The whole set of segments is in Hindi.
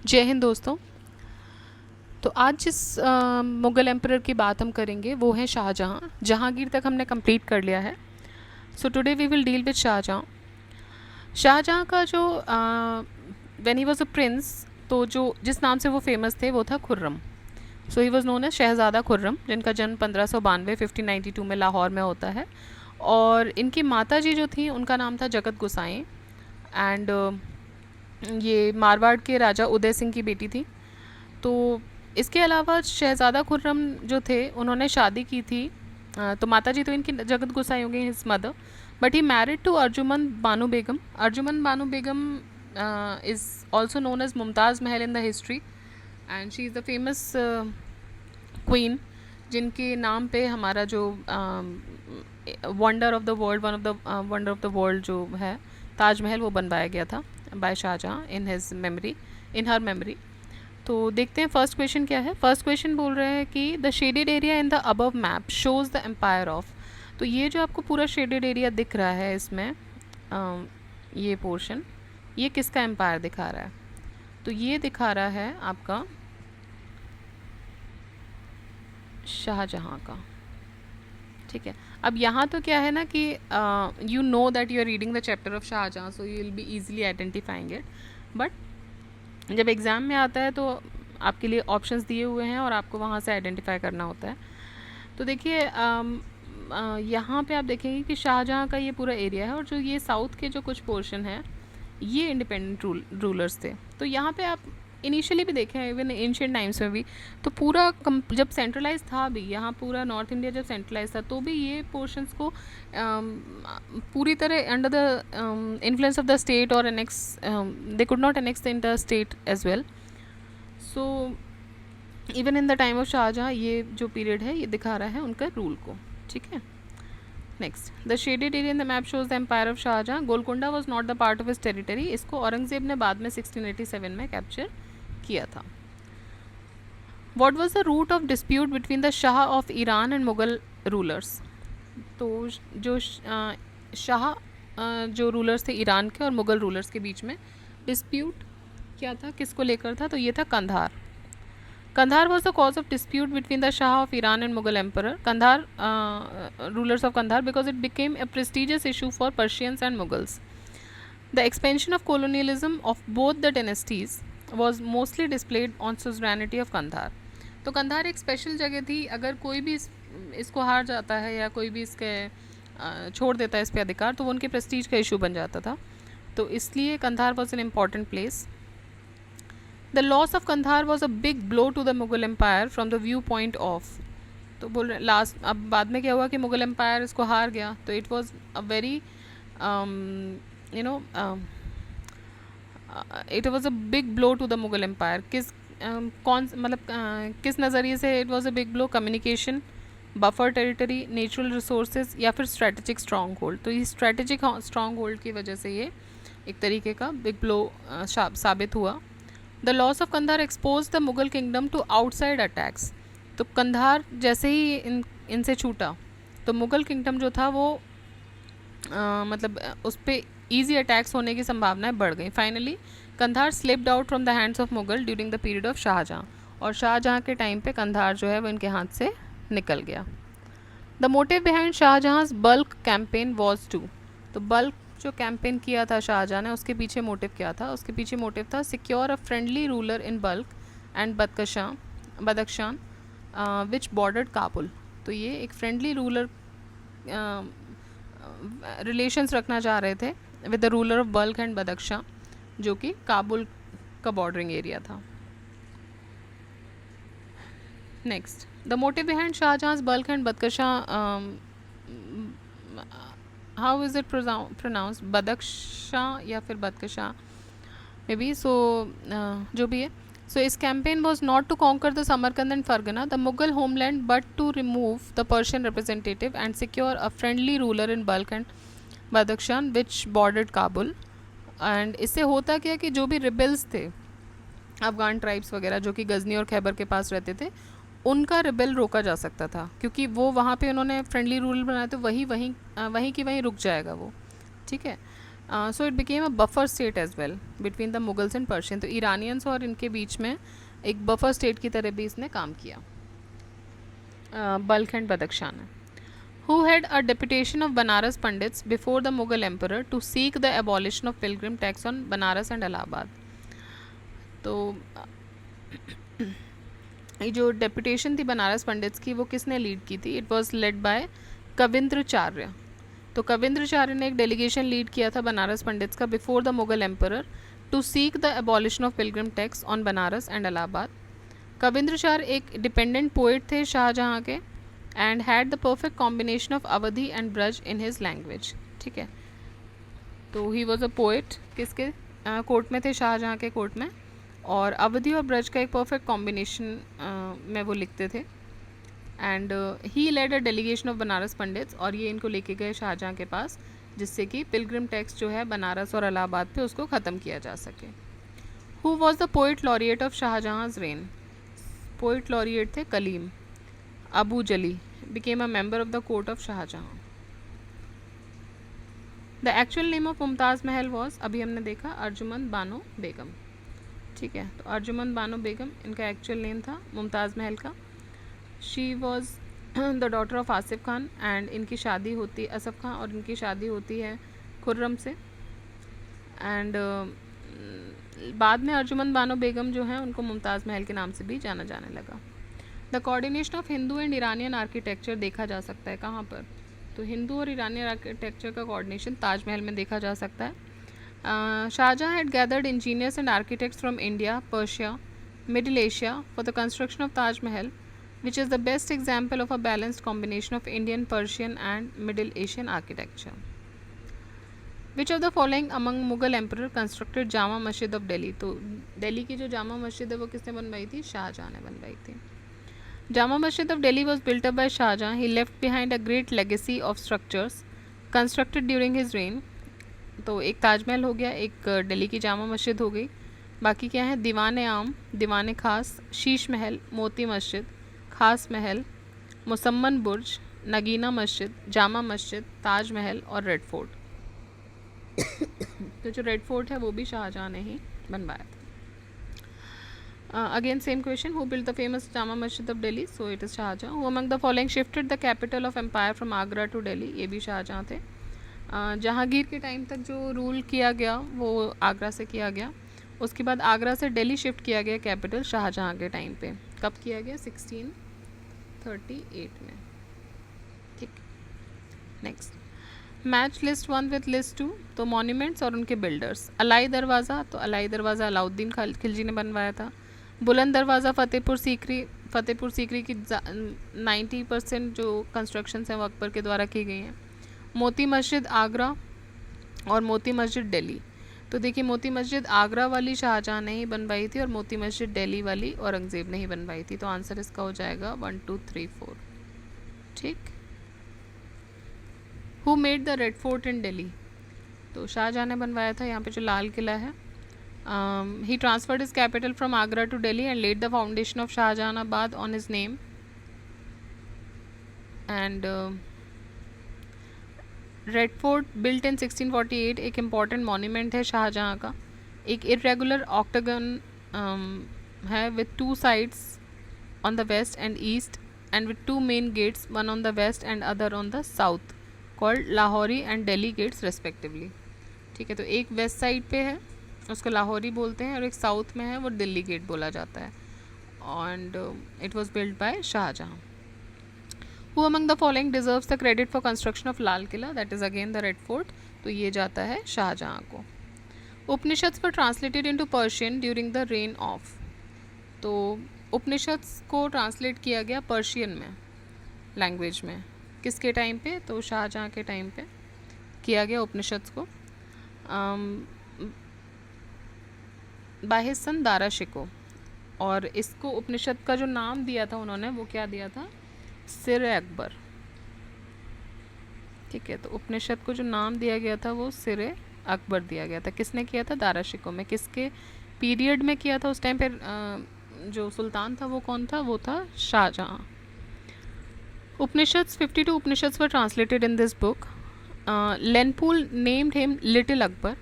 जय हिंद दोस्तों। तो आज जिस मुग़ल एम्परर की बात हम करेंगे वो है शाहजहाँ। जहांगीर तक हमने कंप्लीट कर लिया है। So today we will deal with Shah Jahan. Shah Jahan का जो when he was a prince, तो जो जिस नाम से वो फेमस थे वो था Khurram. So he was known as शहज़ादा खुर्रम, जिनका जन्म 1592 1592 में लाहौर में होता है। और इनकी माता जी जो थी उनका नाम था जगत गोसाई। एंड ये मारवाड़ के राजा उदय सिंह की बेटी थी। तो इसके अलावा शहज़ादा खुर्रम जो थे उन्होंने शादी की थी। तो माता जी तो इनकी जगत गोसाई हो गई, his mother, but he married to Arjuman Bano Begum. Arjuman Bano Begum is also known as Mumtaz Mahal in the history, and she is the famous queen, जिनके नाम पे हमारा जो wonder of the world, one of the wonder of the world जो है ताजमहल, वो बनवाया गया था by Shah Jahan in his memory, in her memory. तो देखते हैं फर्स्ट क्वेश्चन क्या है। फर्स्ट क्वेश्चन बोल रहे हैं कि the shaded area in the above map shows the empire of. तो ये जो आपको पूरा शेडेड एरिया दिख रहा है इसमें, ये पोर्शन, ये किसका एम्पायर दिखा रहा है? तो ये दिखा रहा है आपका शाहजहाँ का। ठीक है, अब यहाँ तो क्या है ना कि you know that you are reading the chapter of Shah Jahan, so you will be easily identifying it. But जब एग्ज़ाम में आता है तो आपके लिए ऑप्शंस दिए हुए हैं और आपको वहाँ से आइडेंटिफाई करना होता है। तो देखिए यहाँ पे आप देखेंगे कि शाहजहाँ का ये पूरा एरिया है, और जो ये साउथ के जो कुछ पोर्शन है ये इंडिपेंडेंट रूलर्स थे। तो यहाँ पे आप इनिशियली भी देखें, इवन एंशिएंट टाइम्स में भी, तो पूरा जब सेंट्रलाइज था भी, यहाँ पूरा नॉर्थ इंडिया जब सेंट्रलाइज था तो भी ये पोर्शंस को पूरी तरह under the influence of the state और annex, they could not annex the state as well. So even in the time of Shah Jahan ये जो पीरियड है ये दिखा रहा है उनका रूल को। ठीक है, next, the shaded area in the map shows the empire of Shah Jahan. Golconda was not the part of his territory. इसको औरंगजेब ने बाद में 1687 में कैप्चर किया था। What was the root of dispute between the shah of Iran and Mughal rulers. तो जो शाह जो रूलर्स थे ईरान के और मुगल रूलर्स के बीच में डिस्प्यूट क्या था, किसको लेकर था? तो ये था Kandahar. Kandahar was the cause of dispute between the Shah of Iran and Mughal Emperor, Kandhar, rulers of Kandhar, because it became a prestigious issue for Persians and Mughals. The expansion of colonialism of both the dynasties was mostly displayed on suzerainty of Kandhar. तो कंधार एक स्पेशल जगह थी। अगर कोई भी इसको हार जाता है या कोई भी इसके छोड़ देता है इस पे अधिकार, तो वो उनके प्रेस्टीज का इशू बन जाता था। तो इसलिए Kandahar was an important place. The loss of Kandahar was a big blow to the Mughal empire from the view point of. तो बोल रहे लास्ट, अब बाद में क्या हुआ कि मुगल एम्पायर इसको हार गया, तो it was a very you know it was a big blow to the Mughal empire. किस कौन मतलब किस नज़रिए से it was a big blow? Communication, buffer territory, natural resources, या फिर स्ट्रेटेजिक स्ट्रॉन्ग होल्ड। तो ये स्ट्रेटेजिक स्ट्रॉन्ग होल्ड की वजह से ये एक तरीके का बिग ब्लो साबित हुआ। The loss of Kandahar expose the Mughal kingdom to outside attacks. तो कंधार जैसे ही इनसे छूटा तो मुगल किंगडम जो था वो मतलब उस पर ईजी अटैक्स होने की संभावनाएं बढ़ गई। Finally Kandahar slipped out from the hands of Mughal during the period of Shah Jahan, और शाहजहाँ के टाइम पे कंधार जो है वो इनके हाथ से निकल गया। द मोटिव बिहाइंड शाहजहाँस बल्क कैंपेन वॉज टू। तो बल्क जो कैंपेन किया था शाहजहाँ ने, उसके पीछे मोटिव क्या था? उसके पीछे मोटिव था secure a friendly ruler in Balkh and Badakhshan which bordered Kabul. तो ये एक फ्रेंडली रूलर रिलेशंस रखना चाह रहे थे with the ruler of Balkh and Badakhshan, जो कि काबुल का बॉर्डरिंग एरिया था। नेक्स्ट, द मोटिव बिहाइंड शाहजहाँस Balkh and Badakhshan, how is it pronounce? Badakhshan या फिर बदख्शां मे बी। सो जो भी है, सो इस campaign was not to conquer the Samarkand and Fergana the Mughal homeland, but to remove the Persian representative and secure a friendly ruler in Balkh and Badakhshan which bordered Kabul. And इससे होता क्या कि जो भी रिबेल्स थे, अफगान ट्राइब्स वगैरह जो कि गजनी और खैबर के पास रहते थे, उनका रिबेल रोका जा सकता था, क्योंकि वो वहाँ पे उन्होंने फ्रेंडली रूल बनाया तो वहीं की वहीं रुक जाएगा वो। ठीक है, so it became a buffer state as well between the Mughals and Persian. तो ईरानियंस और इनके बीच में एक बफर स्टेट की तरह भी इसने काम किया. बल्ख एंड बदख्शान है. Who had a deputation of Banaras Pandits before the Mughal emperor to seek the abolition of pilgrim tax on Banaras and Allahabad. तो ये जो डेपुटेशन थी बनारस पंडित्स की वो किसने लीड की थी? It was led by Kavindracharya. तो कविंद्रचार्य ने एक डेलीगेशन लीड किया था बनारस पंडित्स का before the Mughal emperor to seek the abolition of pilgrim tax on Banaras and Allahabad. Kavindracharya एक डिपेंडेंट पोइट थे शाहजहाँ के and had the perfect combination of Awadhi and Braj in his language. ठीक है, तो ही वॉज अ पोइट. किसके कोर्ट में थे? शाहजहाँ के कोर्ट में. और अवधी और ब्रज का एक परफेक्ट कॉम्बिनेशन में वो लिखते थे. And he led a delegation of Banaras pandits, और ये इनको लेके गए शाहजहाँ के पास जिससे कि पिलग्रिम टैक्स जो है बनारस और इलाहाबाद पे उसको ख़त्म किया जा सके. Who was the poet laureate of शाहजहाँ's रेन? पोइट लॉरिएट थे Kalim. Abu Jali became a member of the court of Shah Jahan. The actual name of Mumtaz Mahal was, अभी हमने देखा, अर्जुमंद बानो बेगम. ठीक है, तो अर्जुमंद बानो बेगम इनका एक्चुअल नेम था मुमताज़ महल का. She was the daughter of Asif Khan and इनकी शादी होती असफ़ खान और इनकी शादी होती है खुर्रम से. एंड बाद में अर्जुमंद बानो बेगम जो हैं उनको मुमताज़ महल के नाम से भी जाना जाने लगा. The coordination of Hindu and Iranian architecture देखा जा सकता है कहाँ पर? तो हिंदू और ईरानियन आर्किटेक्चर का कोऑर्डिनेशन ताजमहल में देखा जा सकता है. Shahjahan had gathered engineers and architects from India, Persia, Middle Asia for the construction of Taj Mahal, which is the best example of a balanced combination of Indian, Persian and Middle Asian architecture. Which of the following among Mughal emperor constructed Jama Masjid of Delhi? तो दिल्ली की जो जामा मस्जिद है वो किसने बनवाई थी? शाहजहाँ ने बनवाई थी. Jama Masjid of Delhi was built up by Shah Jahan. He left behind a great legacy of structures constructed during his reign. तो एक ताजमहल हो गया, एक दिल्ली की जामा मस्जिद हो गई. बाकी क्या है? दीवान आम, दीवान खास, शीश महल, मोती मस्जिद, खास महल, मुसम्मन बुर्ज, नगीना मस्जिद, जामा मस्जिद, ताज महल और रेड फोर्ट. तो जो रेड फोर्ट है वो भी शाहजहाँ ने ही बनवाया था. Again same question, who built the famous Jama Masjid of Delhi? So it is Shahjahan. Who among the following shifted the capital of empire from Agra to Delhi? ये भी शाहजहाँ थे. जहांगीर के टाइम तक जो रूल किया गया वो आगरा से किया गया. उसके बाद आगरा से दिल्ली शिफ्ट किया गया कैपिटल शाहजहाँ के टाइम पे. कब किया गया? 1638 में. ठीक, next match list 1 with list 2. तो मॉन्यूमेंट्स और उनके बिल्डर्स. अलाई दरवाज़ा, तो अलाई दरवाज़ा अलाउद्दीन खिलजी ने बनवाया था. बुलंद दरवाज़ा फतेहपुर सीकरी की 90% जो कंस्ट्रक्शंस हैं वो अकबर के द्वारा की गई हैं. मोती मस्जिद आगरा और मोती मस्जिद दिल्ली. तो देखिए मोती मस्जिद आगरा वाली शाहजहाँ ने ही बनवाई थी और मोती मस्जिद दिल्ली वाली औरंगज़ेब ने ही बनवाई थी. तो आंसर इसका हो जाएगा 1 2 3 4. ठीक. Who made the red fort in Delhi? तो शाहजहाँ ने बनवाया था. यहाँ पे जो लाल किला है, he transferred his capital from Agra to Delhi and laid the foundation of Shahjahanabad on his name. And red fort built in 1648 एक इम्पॉर्टेंट मॉन्यूमेंट है शाहजहाँ का. एक इरेगुलर ऑक्टागन है with 2 sides on the west and east and with 2 main gates, one on the west and other on the south, called Lahori and Delhi gates respectively. ठीक है, तो एक वेस्ट साइड पे है उसको लाहौरी बोलते हैं और एक साउथ में है वो दिल्ली गेट बोला जाता है. And it was build by Shah Jahan. Who among the following deserves the credit for construction of Lal Qila? That is again the red fort. तो ये जाता है शाहजहाँ को. Upanishads were translated into Persian during the reign of. तो उपनिषद्स को ट्रांसलेट किया गया पर्शियन में लैंग्वेज में. किसके टाइम पे? तो शाहजहाँ के टाइम पे किया गया उपनिषद्स को. By his son Dara Shikoh. और इसको उपनिषद का जो नाम दिया था उन्होंने वो क्या दिया था? सिर अकबर. ठीक है, तो उपनिषद को जो नाम दिया गया था वो सिर अकबर दिया गया था. किसने किया था? दारा शिको में. किसके पीरियड में किया था? उस टाइम पे जो सुल्तान था वो कौन था? वो था Shah Jahan. Upanishads 52 Upanishads were translated in this book. Lane Poole named him little Akbar.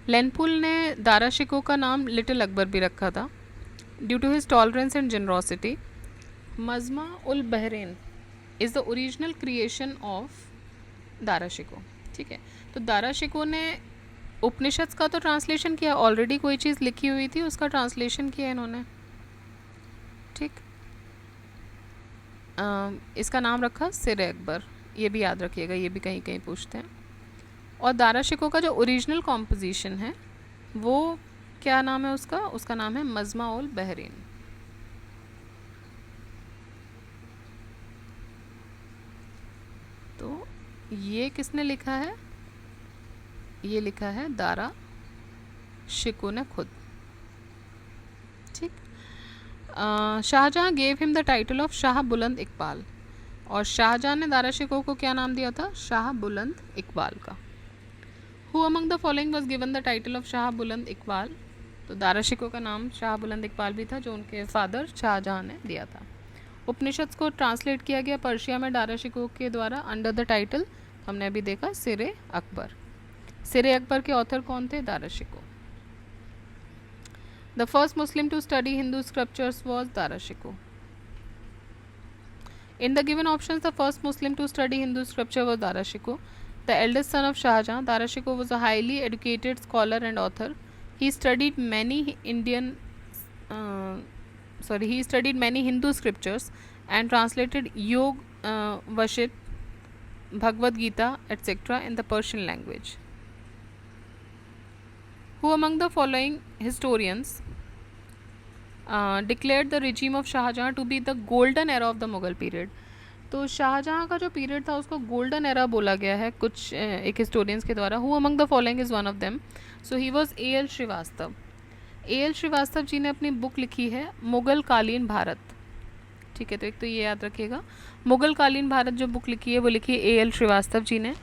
Lane Poole ने दारा शिकोह का नाम लिटिल अकबर भी रखा था due to his tolerance and generosity. Majma ul Bahrain is the original creation of Dara Shikoh. ठीक है, तो दारा शिकोह ने उपनिषद का तो ट्रांसलेशन किया, ऑलरेडी कोई चीज़ लिखी हुई थी उसका ट्रांसलेशन किया इन्होंने। ठीक, इसका नाम रखा सिर अकबर, ये भी याद रखिएगा, ये भी कहीं कहीं पूछते हैं। और दारा शिकोह का जो ओरिजिनल कॉम्पोजिशन है वो क्या नाम है उसका? उसका नाम है मजमा उल बहरीन। तो ये किसने लिखा है? ये लिखा है दारा शिकोह ने खुद। ठीक, Shahjahan gave him the title of Shah Buland Iqbal. और शाहजहां ने दारा शिकोह को क्या नाम दिया था? शाह बुलंद इकबाल का। Who among the following was given the title of Shah Buland Iqbal? तो दारा शिकोह का नाम शाह बुलंद इकबाल भी था, जो उनके फादर शाहजहां ने दिया था। उपनिषद को ट्रांसलेट किया गया पर्शिया में दारा शिकोह के द्वारा अंडर द टाइटल, हमने अभी देखा, सिरे अकबर। सिरे अकबर के ऑथर कौन थे? Dara Shikoh. The first Muslim to study Hindu scriptures was Dara Shikoh. In the given options, the first Muslim to study Hindu scripture was Dara Shikoh, the eldest son of Shah Jahan. Dara Shikoh was a highly educated scholar and author. He studied many Hindu scriptures and translated Yoga, Worship, Bhagavad Gita, etc. in the Persian language. Who among the following historians declared the regime of Shahjahan to be the golden era of the Mughal period? तो शाहजहाँ का जो पीरियड था उसको गोल्डन एरा बोला गया है कुछ एक हिस्टोरियंस के द्वारा। Who among the following is one of them? So he was A.L. Srivastava. A.L. Srivastava ji ने अपनी बुक लिखी है मुग़ल कालीन भारत। ठीक है, तो एक तो ये याद रखिएगा, मुग़ल कालीन भारत जो बुक लिखी है वो लिखी है A.L. श्रीवास्तव जी ने।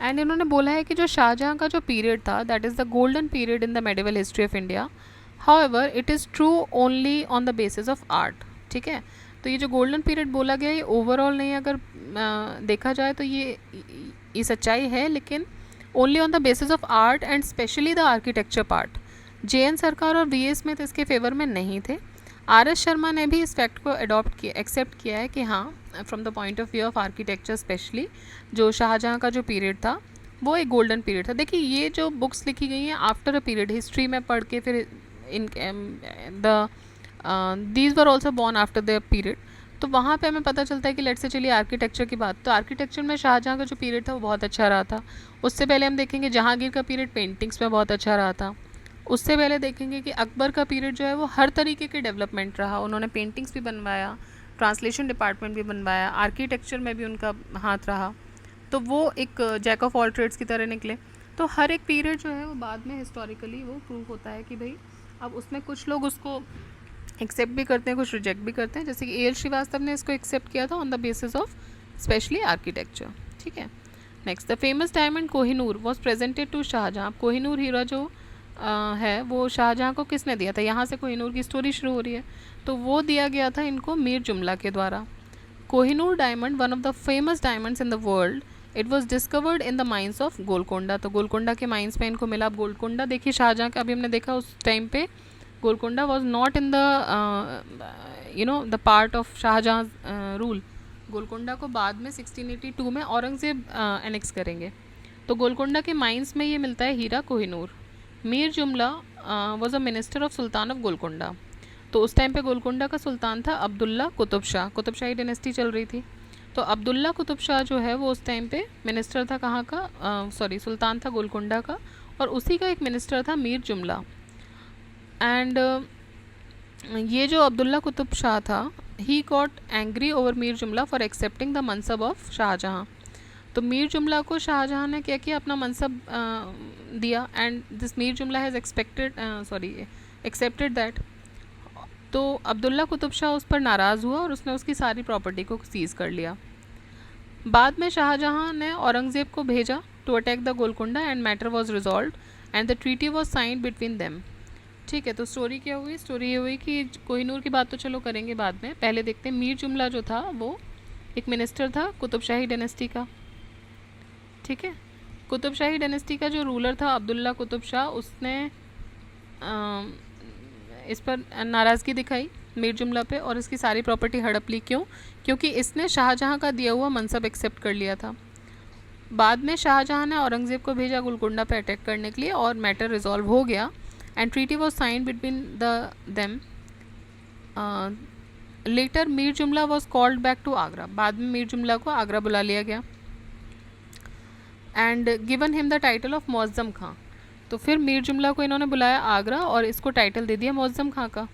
एंड इन्होंने बोला है कि जो शाहजहाँ का जो पीरियड था that is the golden period in the medieval history of India. However it is true only on the basis of art. ठीक है, तो ये जो गोल्डन पीरियड बोला गया ये ओवरऑल नहीं, अगर देखा जाए तो ये सच्चाई है, लेकिन only on the basis of art and specially the architecture part. JN सरकार और VA स्मिथ इसके फेवर में नहीं थे। RS शर्मा ने भी इस फैक्ट को एक्सेप्ट किया है कि हाँ, from the point of view of architecture specially जो शाहजहाँ का जो पीरियड था वो एक गोल्डन पीरियड था। देखिए, ये जो बुक्स लिखी गई हैं आफ्टर अ पीरियड, हिस्ट्री में पढ़ के फिर in these were also born after the period, तो वहाँ पे हमें पता चलता है कि लेट से चलिए आर्किटेक्चर की बात, तो आर्किटेक्चर में शाहजहाँ का जो पीरियड था वो बहुत अच्छा रहा था। उससे पहले हम देखेंगे जहांगीर का पीरियड पेंटिंग्स में बहुत अच्छा रहा था। उससे पहले देखेंगे कि अकबर का पीरियड जो है वो हर तरीके के डेवलपमेंट रहा, उन्होंने पेंटिंग्स भी बनवाया, ट्रांसलेशन डिपार्टमेंट भी बनवाया, आर्किटेक्चर में भी उनका हाथ रहा, तो वो एक जैक ऑफ ऑल ट्रेड्स की तरह निकले। तो हर एक पीरियड जो है वो बाद में हिस्टोरिकली वो प्रूव होता है कि भाई अब उसमें कुछ लोग उसको एक्सेप्ट भी करते हैं, कुछ रिजेक्ट भी करते हैं, जैसे कि A.L. श्रीवास्तव ने इसको एक्सेप्ट किया था on the basis of specially architecture. ठीक है, next, the famous diamond Kohinoor was presented to Shah Jahan. Kohinoor हीरा जो है वो शाहजहाँ को किसने दिया था? यहाँ से कोहिनूर की स्टोरी शुरू हो रही है, तो वो दिया गया था इनको मीर जुमला के द्वारा। Kohinoor diamond one of the famous diamonds in the world, it was discovered in the mines of Golconda. तो गोलकोंडा के माइंस में इनको मिला। अब गोलकोंडा देखिए, शाहजहाँ का अभी हमने देखा उस टाइम पे Golconda was not in the the part of Shahjahan rule. Golconda को बाद में 1682 में औरंगज़ेब एनेक्स करेंगे। तो गोलकोंडा के माइंस में ये मिलता है हीरा Kohinoor. Mir Jumla was a minister of sultan of Golconda. तो उस टाइम पे गोलकोंडा का सुल्तान था अब्दुल्ला कुतुब शाह, कुतुब शाही डायनेस्टी चल रही थी। तो अब्दुल्ला कुतुब शाह जो है वो उस टाइम पे मिनिस्टर था कहाँ का? सुल्तान था गोलकोंडा का, और उसी का एक मिनिस्टर था मीर जुमला। एंड ये जो अब्दुल्ला कुतुब शाह था, he got angry over Mir Jumla for accepting the mansab of Shah Jahan. तो मीर जुमला को शाहजहाँ ने क्या किया? अपना मनसब दिया, एंड दिस मीर जुमला हैज़ एक्सेप्टेड दैट। तो अब्दुल्ला कुतुब शाह उस पर नाराज़ हुआ और उसने उसकी सारी प्रॉपर्टी को सीज़ कर लिया। बाद में शाहजहाँ ने औरंगज़ेब को भेजा to attack the Golconda and matter was resolve and the treaty was signed between them. ठीक है, तो स्टोरी क्या हुई? स्टोरी ये हुई कि कोहिनूर की बात तो चलो करेंगे बाद में, पहले देखते हैं मीर जुमला जो था वो एक मिनिस्टर था कुतुब शाही डायनेस्टी का। ठीक है, कुतुब शाही डायनेस्टी का जो रूलर था अब्दुल्ला कुतुब शाह, उसने इस पर नाराज़गी दिखाई मीर जुमला पे और इसकी सारी प्रॉपर्टी हड़प ली। क्यों? क्योंकि इसने शाहजहाँ का दिया हुआ मनसब एक्सेप्ट कर लिया था। बाद में शाहजहाँ ने औरंगज़ेब को भेजा गोलकुंडा पे अटैक करने के लिए और मैटर रिजॉल्व हो गया and treaty was sign between them. Later Mir Jumla was called back to Agra. बाद में मीर जुमला को आगरा बुला लिया गया and given him the title of Muazzam Khan. तो फिर मीर जुमला को इन्होंने बुलाया आगरा और इसको टाइटल दे दिया मुअज़्ज़म खां का।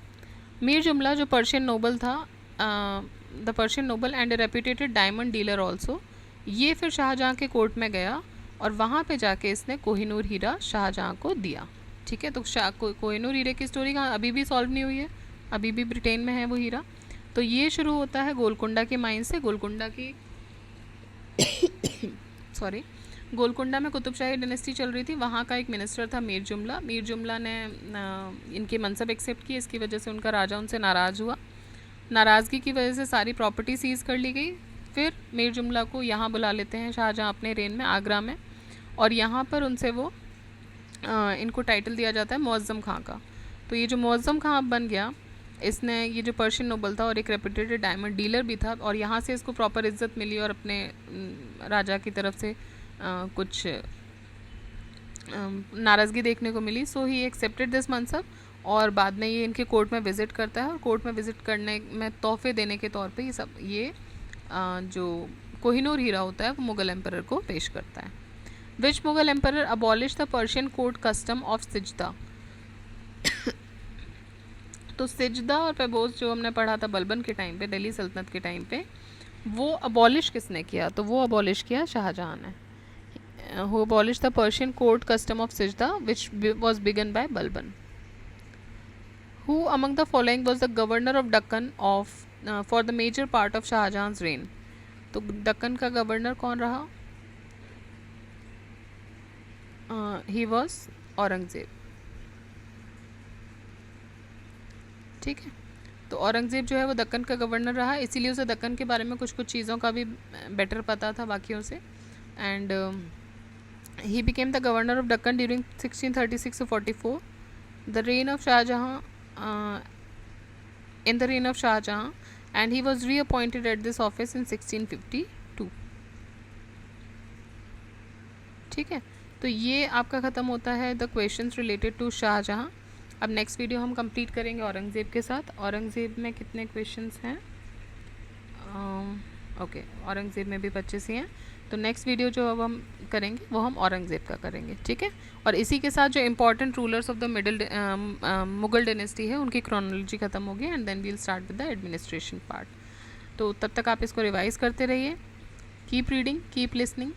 मीर जुमला जो पर्शियन नोबल था, the Persian noble and a reputated diamond dealer also, ये फिर शाहजहाँ के कोर्ट में गया और वहाँ पे जाके इसने कोहिनूर हीरा शाहजहाँ को दिया। ठीक है, तो कोहिनूर हीरे की स्टोरी कहाँ अभी भी सॉल्व नहीं हुई है, अभी भी ब्रिटेन में है वो हीरा। तो ये शुरू होता है गोलकुंडा के माइन से। गोलकुंडा की सॉरी गोलकुंडा में कुतुब शाही डायनेस्टी चल रही थी, वहाँ का एक मिनिस्टर था मीर जुमला। मीर जुमला ने इनके मनसब एक्सेप्ट किए, इसकी वजह से उनका राजा उनसे नाराज़ हुआ। नाराज़गी की वजह से सारी प्रॉपर्टी सीज़ कर ली गई। फिर मीर जुमला को यहाँ बुला लेते हैं शाहजहाँ अपने रेन में आगरा में और यहाँ पर उनसे वो इनको टाइटल दिया जाता है मुअज़्ज़म खां का। तो ये जो मुअज़्ज़म खां अब बन गया, इसने ये जो पर्शियन नोबल था और एक रेप्यूटेड डायमंड डीलर भी था और यहाँ से इसको प्रॉपर इज्जत मिली और अपने राजा की तरफ से कुछ नाराज़गी देखने को मिली। सो ही एक्सेप्टेड दिस मनसब और बाद में ये इनके कोर्ट में विज़िट करता है और कोर्ट में विज़िट करने में तोहफे देने के तौर पे ये जो कोहिनूर हीरा होता है वो मुग़ल एम्परर को पेश करता है। Which Mughal emperor abolish the Persian court custom of sijda. तो सिजदा और पेबोज जो हमने पढ़ा था बलबन के टाइम पे, दिल्ली सल्तनत के टाइम पे, वो अबॉलिश किसने किया? तो वो अबॉलिश किया शाहजहाँ ने। who abolished the Persian court custom of Sajda, which was begun by Balban. Who among the following was the governor of Deccan for the major part of Shahjahan's reign? तो दक्कन का गवर्नर कौन रहा? He was Aurangzeb. ठीक है, तो औरंगज़ेब जो है वो दक्कन का गवर्नर रहा, इसीलिए उसे दक्कन के बारे में कुछ कुछ चीज़ों का भी बेटर पता था बाकियों से। And he became the governor of Deccan during 1636 to 44, the reign of Shahjahan, in the reign of Shahjahan, and he was reappointed at this office in 1652. ठीक है, तो ये आपका ख़त्म होता है the questions related to Shahjahan. अब नेक्स्ट वीडियो हम कंप्लीट करेंगे औरंगज़ेब के साथ। औरंगज़ेब में कितने क्वेश्चंस हैं? ओके, औरंगज़ेब में भी 25 ही हैं। तो नेक्स्ट वीडियो जो अब हम करेंगे वो हम औरंगज़ेब का करेंगे। ठीक है, और इसी के साथ जो important rulers of the Mughal dynasty है उनकी क्रोनोलॉजी ख़त्म होगी and then we'll start with the administration part. तो तब तक आप इसको रिवाइज़ करते रहिए। Keep reading, keep listening.